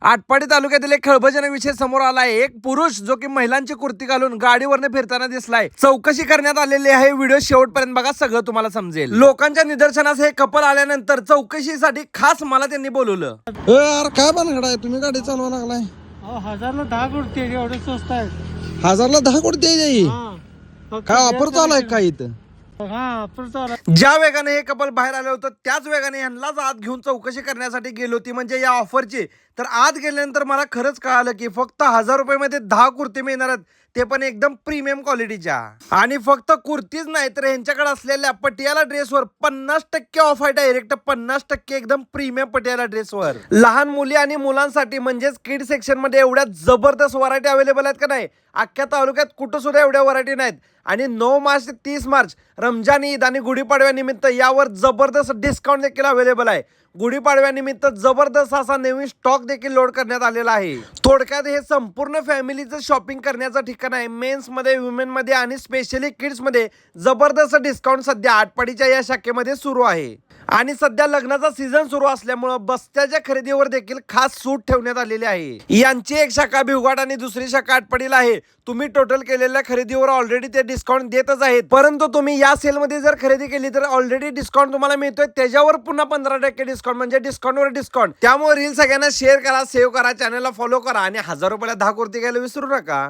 आटपाडी तालुक्यातील एक खळबळजनक विषय समोर आलाय. एक पुरुष जो की महिलांची कुर्ती घालून गाडीवरने फिरताना दिसलाय. चौकशी करण्यात आलेली आहे. व्हिडिओ शेवटपर्यंत बघा, सगळं तुम्हाला समजेल. लोकांच्या निदर्शनास हे कपल आल्यानंतर चौकशीसाठी खास मला त्यांनी बोलवलं. यार काय बनगड आहे, तुम्ही गाडी चालवा लागलाय. 1000ला 10 कुर्ती आहे, एवढे स्वस्त आहेत. 1000ला 10 कोटी द्यायची. काय ऑफर चालू आहे काय इथं? ज्या वेगाने हे कपल बाहेर आलं होतं त्याच वेगाने यांनाच आत घेऊन चौकशी करण्यासाठी गेली होती, म्हणजे या ऑफरची. तर आत गेल्यानंतर मला खरंच कळालं की फक्त 1000 रुपयामध्ये 10 कुर्ती मिळणार आहेत, ते पण एकदम प्रीमियम क्वालिटीच्या. आणि फक्त कुर्तीच नाही तर यांच्याकडे असलेल्या पटियाला ड्रेसवर 50% ऑफ आहे. डायरेक्ट 50% एकदम प्रीमियम पटियाला ड्रेसवर. लहान मुली आणि मुलांसाठी म्हणजेच किड सेक्शन मध्ये एवढ्या जबरदस्त व्हरायटी अवेलेबल आहेत का नाही, अख्ख्या तालुक्यात कुठं सुद्धा एवढ्या व्हरायटी नाहीत. आणि 9 मार्च ते 30 मार्च रमजान ईद आणि गुढीपाडव्यानिमित्त यावर जबरदस्त डिस्काउंट देखील अवेलेबल आहे. गुढीपाडव्यानिमित्त जबरदस्त असा नवीन स्टॉक देखील लोड करण्यात आलेला आहे. थोडक्यात हे संपूर्ण फॅमिलीचं शॉपिंग करण्याचं ठिकाण आहे. मेन्स मध्ये, वुमेन मध्ये आणि स्पेशली किड्स मध्ये जबरदस्त डिस्काउंट सध्या आटपाडीच्या या शाखेमध्ये सुरू आहे. आणि सध्या लग्नाचा सीझन सुरू असल्यामुळं बस्त्याच्या खरेदीवर देखील खास सूट ठेवण्यात आलेली आहे. यांची एक शाखा भिवघाट आणि दुसरी शाखा आटपाडीला आहे. तुम्ही टोटल केलेल्या खरेदीवर ऑलरेडी ते डिस्काउंट देतच आहेत, परंतु तुम्ही या सेलमध्ये जर खरेदी केली तर ऑलरेडी डिस्काउंट तुम्हाला मिळतोय, त्याच्यावर पुन्हा 15% डिस्काउंट, म्हणजे डिस्काउंटवर डिस्काउंट. त्यामुळे रील सगळ्यांना शेअर करा, सेव्ह करा, चॅनलला फॉलो करा आणि 1000 रुपयाला 10 कुर्ती घ्यायला विसरू नका.